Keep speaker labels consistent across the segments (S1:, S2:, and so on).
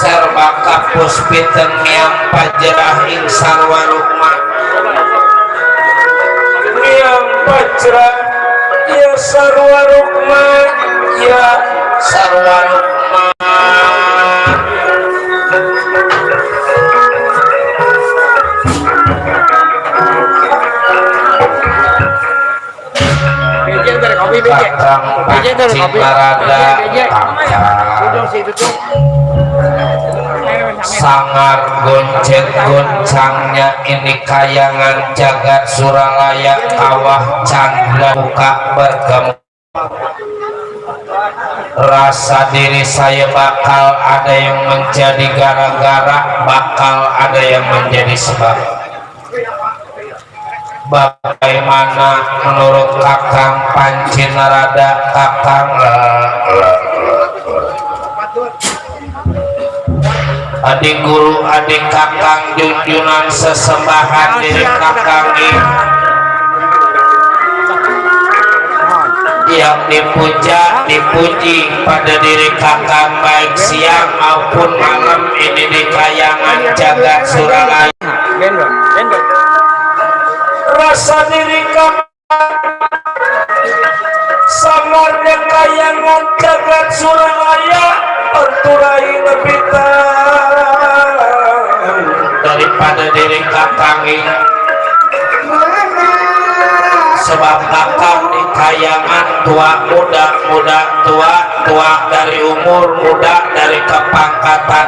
S1: serba kapus piteng yang pajrah ing sarwa rukma yang pajrah ya sarwa rukma ya sarwa rukma kakang pancing marada sangar goncet goncangnya ini kayangan jagat Suralaya kawah candra buka bergem rasa diri saya bakal ada yang menjadi gara-gara bakal ada yang menjadi sebab. Bagaimana menurut kakang pancing marada kakang adik guru adik kakang junjunan sesembahan diri kakang yang dipuja dipuji pada diri kakang baik siang maupun malam ini di kayangan jagat Suralaya rasa diri kakang samarnya kayangan jagat Suralaya perturai lebihan daripada diri kakang ini sebab kakang di kayangan tua muda muda tua tua dari umur muda dari kepangkatan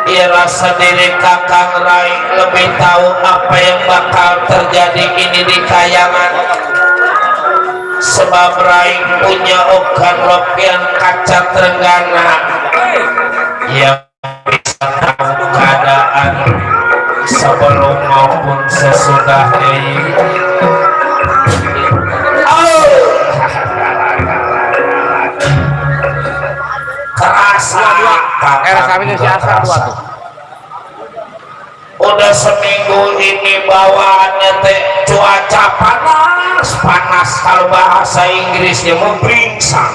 S1: ya rasa diri kakang raih lebih tahu apa yang bakal terjadi ini di kayangan sebab raih punya okan lopian kaca trenggana yang bisa tahu keadaan sebelum maupun sesudahnya kerasa udah seminggu ini bawaannya teh cuaca panas panas kalau bahasa Inggrisnya membringsang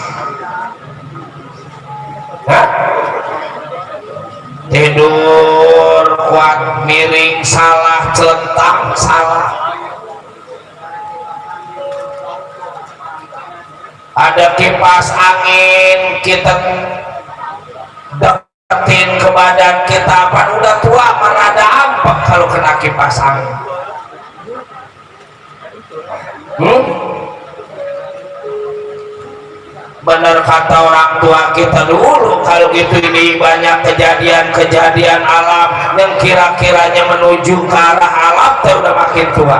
S1: tidur kuat miring salah celentang salah ada kipas angin kita deketin ke badan kita apa udah tua merada ampek kalau kena kipas angin benar kata orang tua kita dulu kalau gitu ini banyak kejadian-kejadian alam yang kira-kiranya menuju ke arah alam teh udah makin tua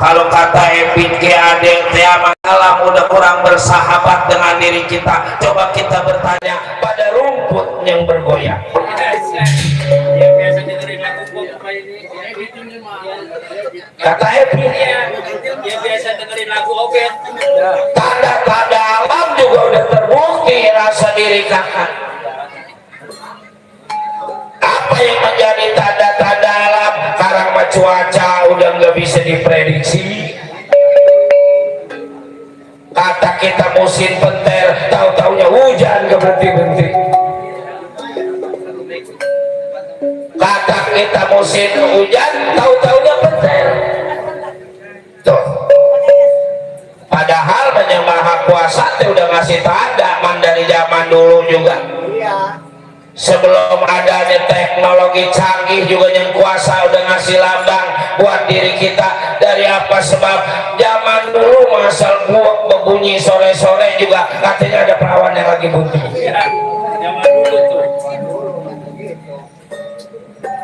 S1: kalau kata EPKAD teh alam udah kurang bersahabat dengan diri kita coba kita bertanya pada rumput yang bergoyang kata Epi dia biasa dengerin lagu oget tanda-tanda alam juga udah terbukti rasa diri kakak apa yang menjadi tanda-tanda alam karena cuaca udah nggak bisa diprediksi kata kita musim penter tahu-taunya hujan gak berhenti-berhenti kata kita musim hujan tahu-taunya penter tuh padahal Yang Maha Kuasa udah ngasih tanda dari zaman dulu juga sebelum adanya teknologi canggih juga yang kuasa udah ngasih lambang buat diri kita dari apa sebab zaman dulu masal buak berbunyi sore-sore juga katanya ada perawan yang lagi bunyi zaman dulu tuh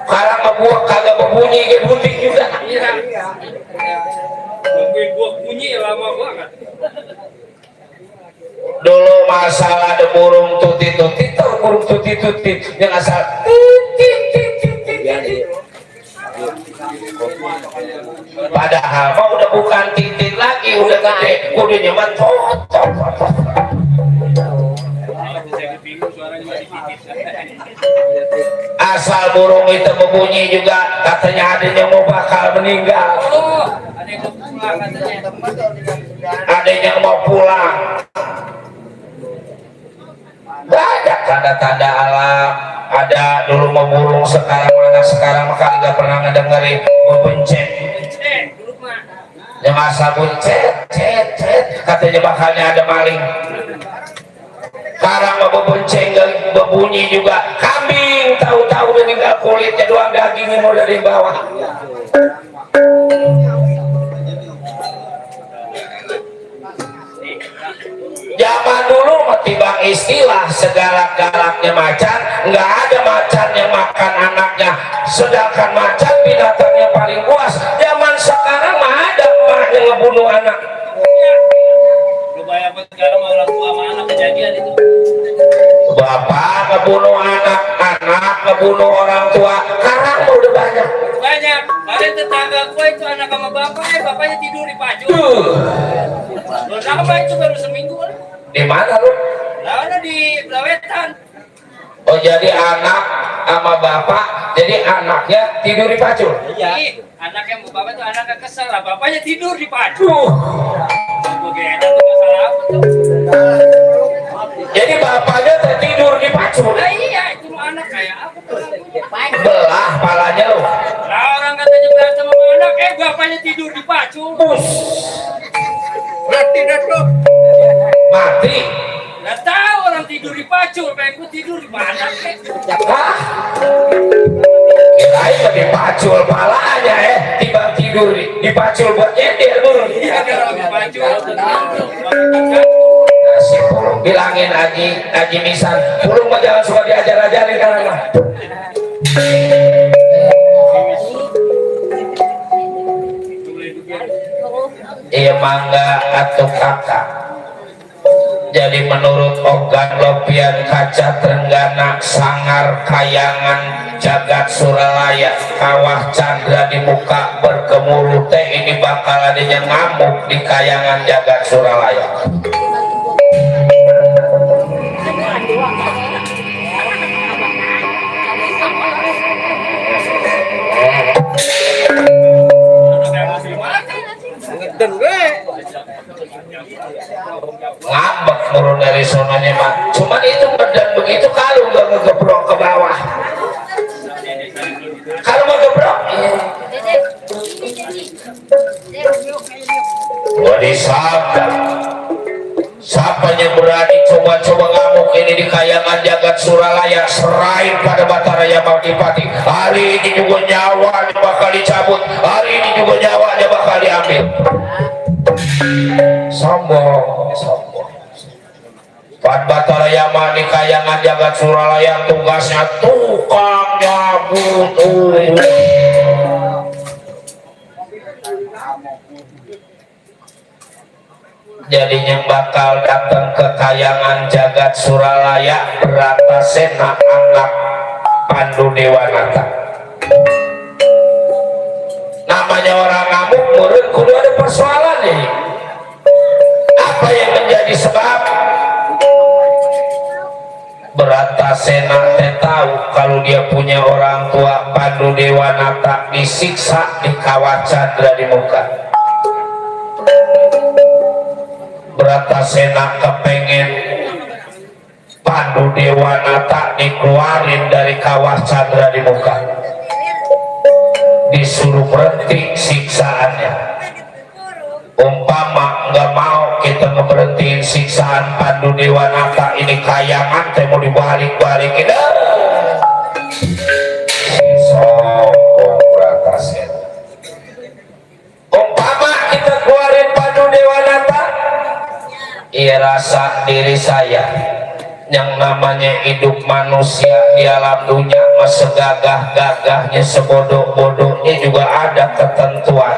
S1: sekarang ngebuak kagak berbunyi kayak bunting juga buak bunyi lama banget dulu masalah ada burung tuti-tuti tahu burung tuti-tuti yang asal padahal mau udah bukan titit lagi udah gede udah nyaman asal burung itu berbunyi juga katanya ada yang mau bakal meninggal ada yang mau pulang banyak tanda-tanda alam. Ada dulu memulung, sekarang mana sekarang maka nggak pernah ngedengerin bebenceng yang asabun cet katanya bakalnya ada maling. Sekarang bebenceng berbunyi juga kambing, tahu-tahu udah tinggal kulitnya doang, dagingnya mau dari bawah. Zaman dulu timbang istilah segala-galaknya macan, nggak ada macan yang makan anaknya, sedangkan macan binatang yang paling puas. Zaman sekarang mah ada emak yang ngebunuh anak. Bapak ngebunuh anak, anak ngebunuh orang tua, sekarang udah banyak.
S2: Kalian tetangga gue itu anak sama bapaknya, bapaknya tidur di pajul. Sama itu baru seminggu.
S1: Di mana lu?
S2: Lalu di Lawetan.
S1: Oh jadi anak sama bapak, jadi anaknya tidur di pacul.
S2: Iya. Anaknya sama bapak itu anaknya kesel lah, bapaknya tidur di pacul. Bagaimana tuh masalah apa tuh?
S1: Jadi bapaknya tertidur di pacul.
S2: Nah iya, itu anak kayak apa?
S1: Belah palanya lu.
S2: Nah orang katanya berantem sama anak, bapaknya tidur di pacul. Mati dah tuh.
S1: Mati.
S2: Nggak tahu orang tidur di pacul, pengen gue tidur di mana?
S1: Hah? Kirain mah di pacul palanya tiba tidur di pacul buat nyender dulu.
S2: Iya kalau di pacul.
S1: Si Pulung bilangin Haji Misan, Pulung mah jangan suka diajar-ajarin karena mah. Iya mangga atuh kakak. Jadi menurut Ogan Lopian Kaca Trenggana sangar kayangan jagat Suralaya kawah Chandra di muka bergemuruh teh ini bakal adanya ngamuk di kayangan jagat Suralaya. Ngambek turun dari sononya mah, cuman itu dan begitu kalau nggak ngegebrok ke bawah, kalau mau gebrok wadi sabda siapa yang berani coba-coba ngamuk ini di kayangan jagat Suralaya serain pada Bataraya Mangkipati. Hari ini juga nyawanya bakal dicabut, hari ini juga nyawanya bakal diambil. Sombong Pan Bataraya mah di kayangan jagat Suralaya tugasnya tukang nyabut. Jadinya bakal datang ke kayangan jagat Suralaya Bratasena anak Pandu Dewanata. Namanya orang ngamuk murid kudu ada persoalan nih. Apa yang menjadi sebab? Bratasena teh tahu kalau dia punya orang tua Pandu Dewanata disiksa di kawah Chandra di muka. Bratasena kepengen Pandu Dewanata dikeluarin dari kawah Chandra di muka, disuruh berhenti siksaannya. Umpama nggak mau kita ngeberhentiin siksaan Pandu Dewanata ini kayangan teh mau dibalik-balikin. Sombong Bratasena. Umpama kita keluarin Pandu Dewanata, ia rasa diri saya yang namanya hidup manusia di alam dunia segagah-gagahnya sebodoh-bodohnya juga ada ketentuan.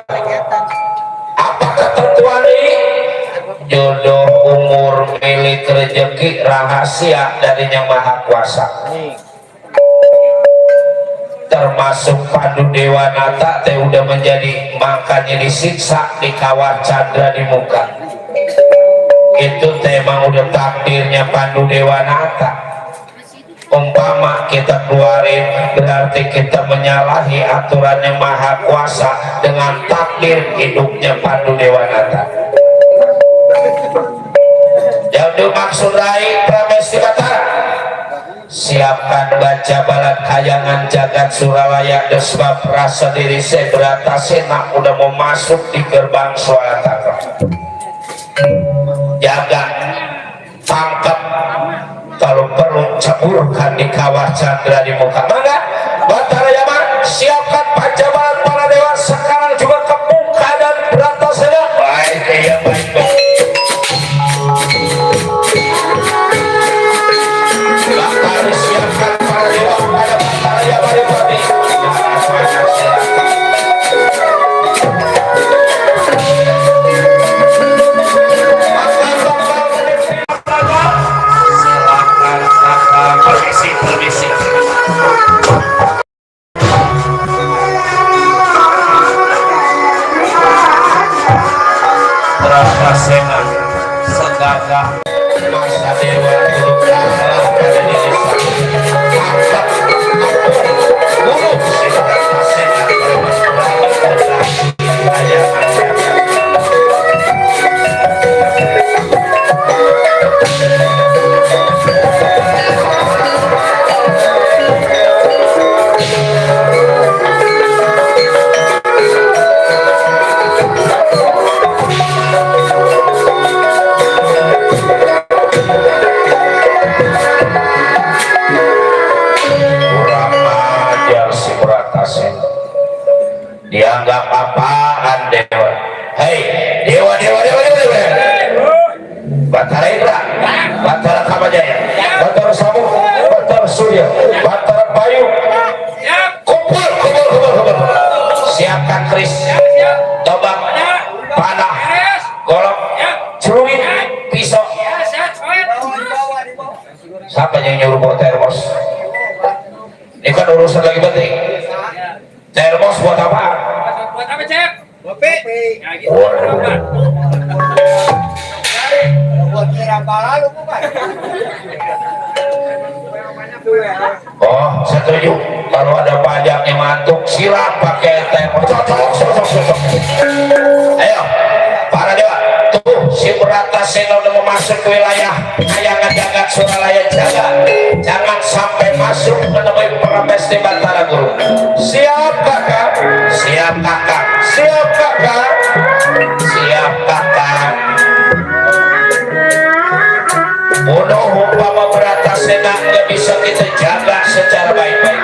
S1: Apa ketentuan ini? Jodoh, umur, milik, rezeki, rahasia dari Yang Maha Kuasa. Termasuk Pandu Dewanata teh udah menjadi makanya disiksa di kawah Chandra di muka. Itu tema udah takdirnya Pandu Dewanata. Umpama kita keluarin berarti kita menyalahi aturan Yang Maha Kuasa dengan takdir hidupnya Pandu Dewanata. Yang dimaksud Rai Pramesti Batara siapkan baca balat kayangan jagat Suralaya desbab rasa diri seberata senak udah mau masuk di gerbang Swataka. Jaga tangkap kalau perlu ceburkan di kawah candra di muka. Maka Batara Yaman siapkan baca balat para dewa sekarang juga ke muka dan berata senak. Baik ya baik. Siapkan para dewa pada Batara Yaman Pati. Permisi. Terasa senang segagah masa dewa duduk kalah pada diri angkat buruk segagah senang dianggap apaan dewa? Hei dewa Batara Indra, Batara Kamajaya, Batara Samu, Batara Surya, Batara Bayu, kumpul siapkan keris, tombak, panah, golok, celurit, pisau. Siapa yang nyuruh bawa termos? Ini kan urusan lagi penting. Termos buat apa?
S2: Buat apa, Cep?
S3: Kopi.
S2: Ya gitu.
S3: Buat nyerapa lalu bukan?
S1: Oh, setuju. Kalau ada pajaknya mantuk, siram pakai termos. Cocok. Ayo, para dewa. Tuh, si Brata Sena udah mau masuk ke wilayah kayangan jagat Suralaya jaga. Jangan sampai masuk menemui para pesti Batara Guru. Siap kakak, siap kakak, siap kakak, siap kakak. Bunuh umpama Brata Sena nggak bisa kita jaga secara baik-baik.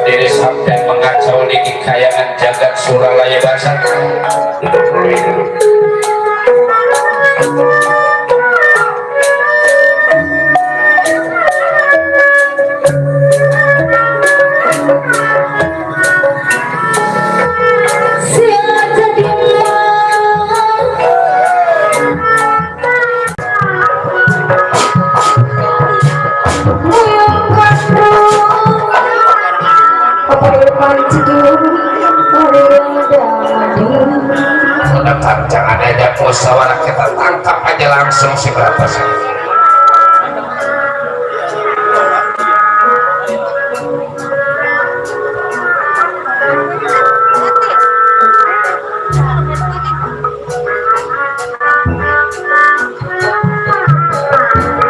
S1: diri sampai mengacau di kekayaan jagat Suralaya Basat. Jangan ada musyawarah, kita tangkap aja langsung si Batas.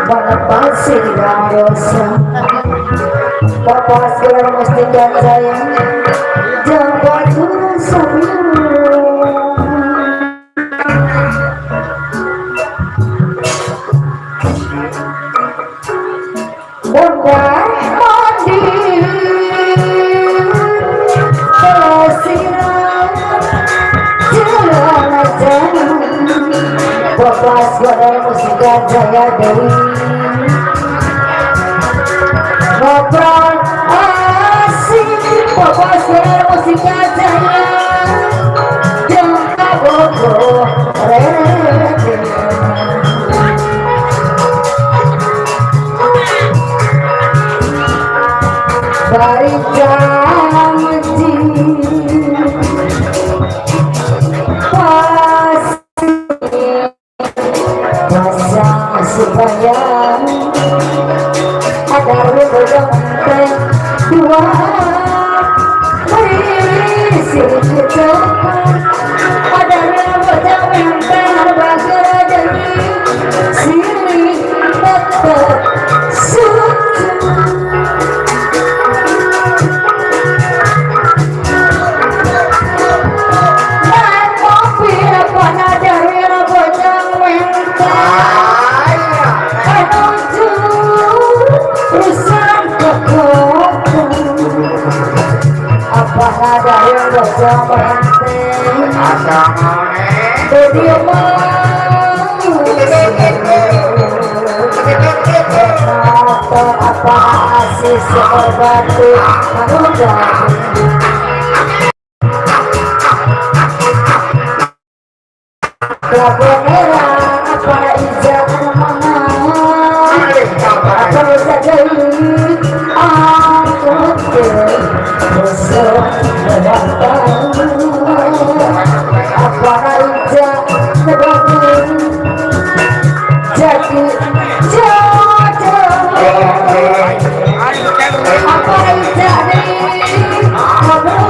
S4: Bapak sidang dosa, Bapak segera mestikan saya jabat dosa Bunda mandi pelasiran jalan-jalan Bapak segera mestikan saya dari ngobrol asik Bapak segera mestikan saya jangan bodoh Bari janji pasang supaya ada rudong dua berisi kita ada rudong berbagai dari sini tetap suci ada yang bisa berhenti jadi apa asis seberbatu manusia Kabonera apa ijak mana apa saja aku besok apa aja sebabnya jadi jodoh apa aja nih kamu jadi mobil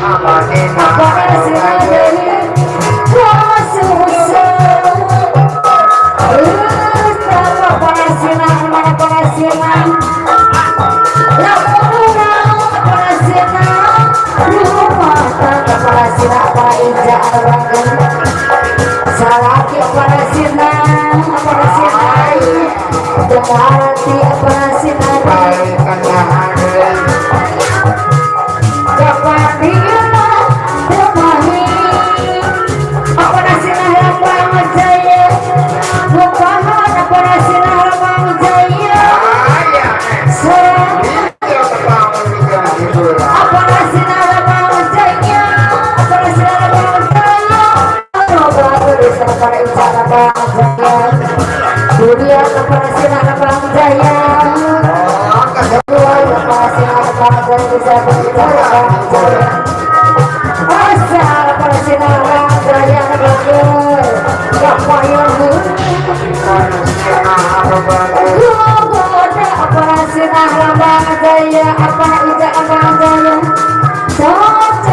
S4: angkot apa aja apa Dunia kepasiran Bang Jaya Kedua kepasiran Bang Jaya bisa berbicara Bang Jaya Asal kepasiran Bang Jaya Bagus Kapayang Goda kepasiran Bang Jaya Apa ijak Bang Jaya Cocok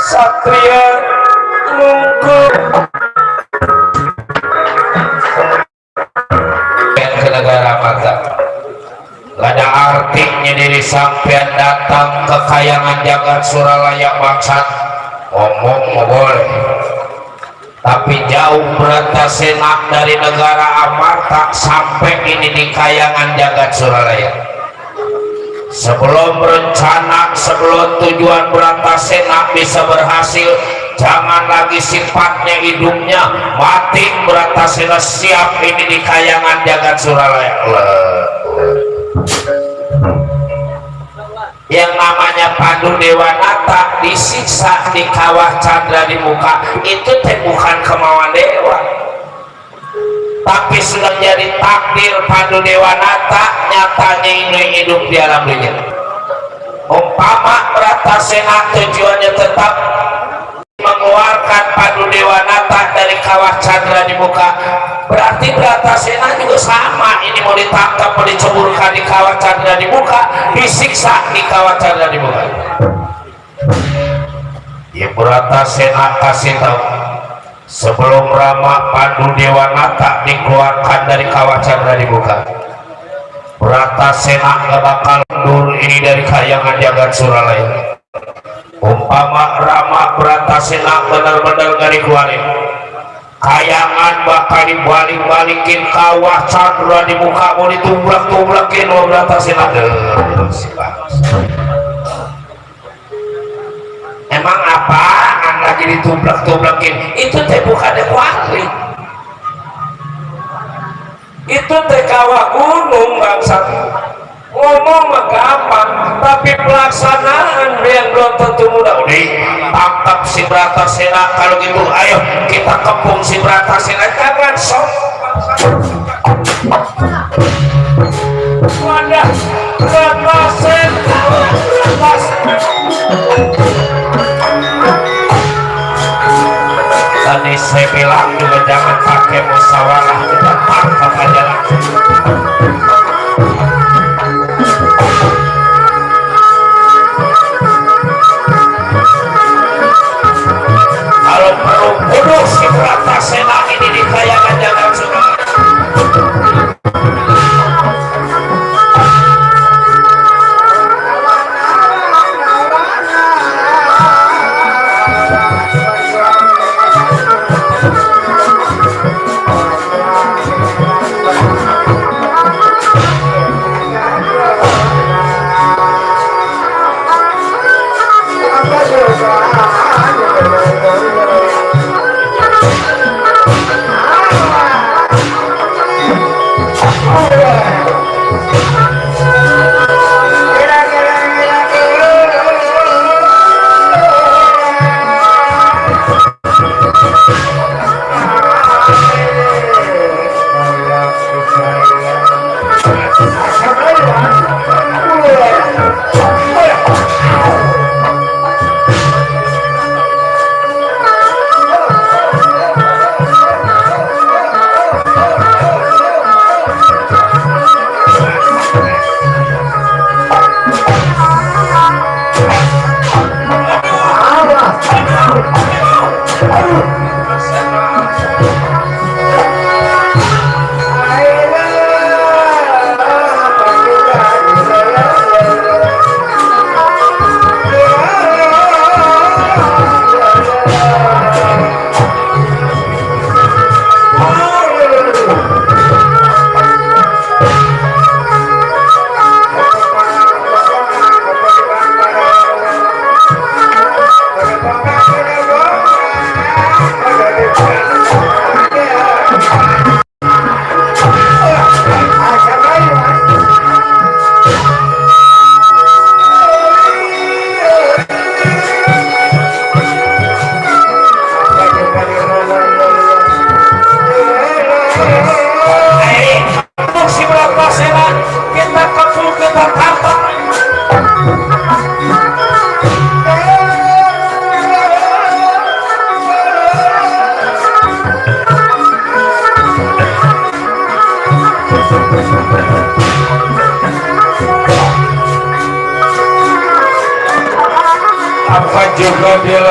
S1: Satria Lungku ke negara mata gak ada artinya diri sampean datang ke kayangan jagat Suralaya maksat ngomong mau boleh tapi jauh Bratasena dari negara Amarta sampai ini di kayangan jagat Suralaya. Sebelum berencana, sebelum tujuan Bratasena bisa berhasil, jangan lagi sifatnya hidupnya mati Bratasena siap ini di kayangan jagat Suralaya. Yang namanya Pandu Dewanata disiksa di kawah Candra di muka itu bukan kemauan dewa, tapi sudah jadi takdir Pandu Dewanata. Nyatanya ini hidup di alam dunia. Umpama Bratasena tujuannya tetap mengeluarkan Pandu Dewanata dari kawah Candra di muka, berarti Bratasena juga sama, ini mau ditangkap, mau diceburkan di kawah Candra di muka, disiksa di kawah Candra di muka. Ya Bratasena kasih tahu sebelum Rama Pandu Dewanata dikeluarkan dari kawah Candra di muka, Bratasena gak bakal mundur ini dari kayangan jagat Suralaya. umpama Rama Bratasena bener-bener gari kuarin kayangan bakal dibalik-balikin kawah Chandra di muka mau ditublak-tublakin lo Bratasena. Emang apaan lagi ditublak-tublakin? Itu teh bukan kuarin, itu teh kawah gunung bangsat. Ngomong mah gampang, tapi pelaksanaan yang belum tentu mudah. Udah tangkap si Bratasena, kalau gitu ayo kita kepung si Bratasena, jangan sok wadah Bratasena. Tadi saya bilang juga jangan pakai musyawarah, kita tangkap aja langsung. Kalau perlu bunuh si Bratasena ini di kayangan jangan suka. Apa juga dia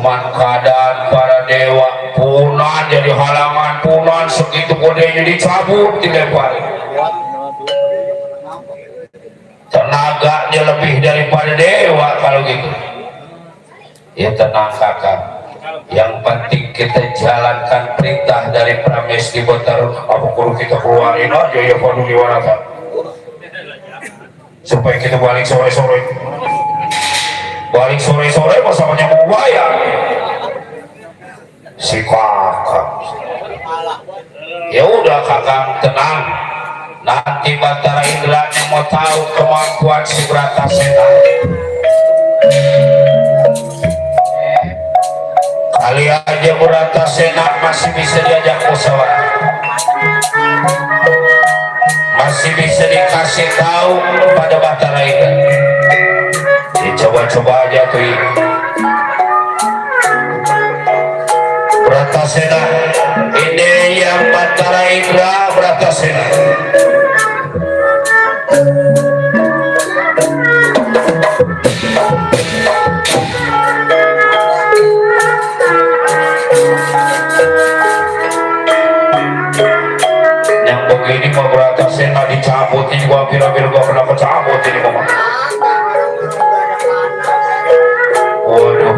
S1: cuman keadaan para dewa punan jadi halangan, punan segitu kodenya dicabut, dilempar. Tenaganya lebih daripada dewa kalau gitu. Ya tenang kakak, yang penting kita jalankan perintah dari Pramesti Botarun. Apa perlu kita keluarin aja ya Paduli Warata, supaya kita balik sore-sore. Balik sore-sore masalahnya mau bayar si kakak. Ya udah kakak tenang, nanti Batara Indra yang mau tahu kemampuan si Bratasena. Kali aja Bratasena masih bisa diajak musyawarah, masih bisa dikasih tahu pada Batara Indra. Coba-coba aja tuh Bratasena ini yang Batara Indra Bratasena. Yang begini mau Bratasena dicabut ini, gua kira-kira gua pernah kecabut ini mama. Waduh.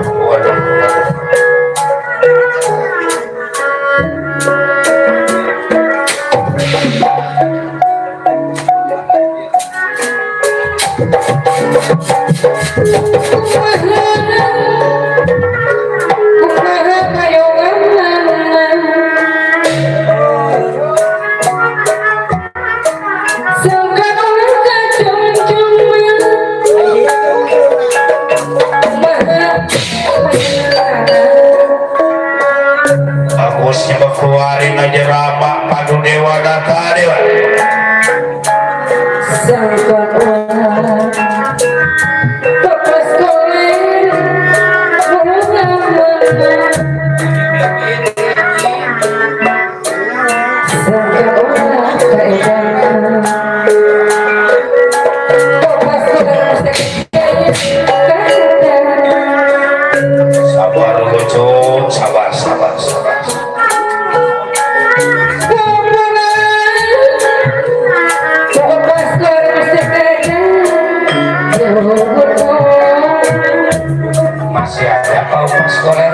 S1: Bagusnya keluarin aja Rama Padu Dewa Data Dewa. Sabar lucu, sabar. Masih ada kau pas koler.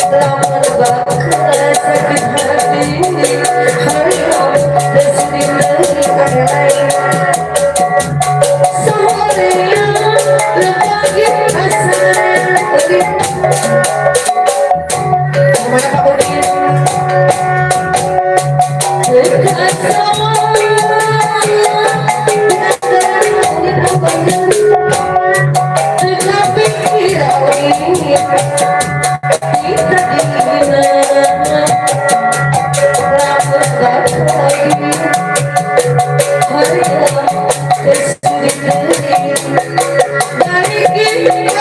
S4: Lama nebak rasa kita dari kita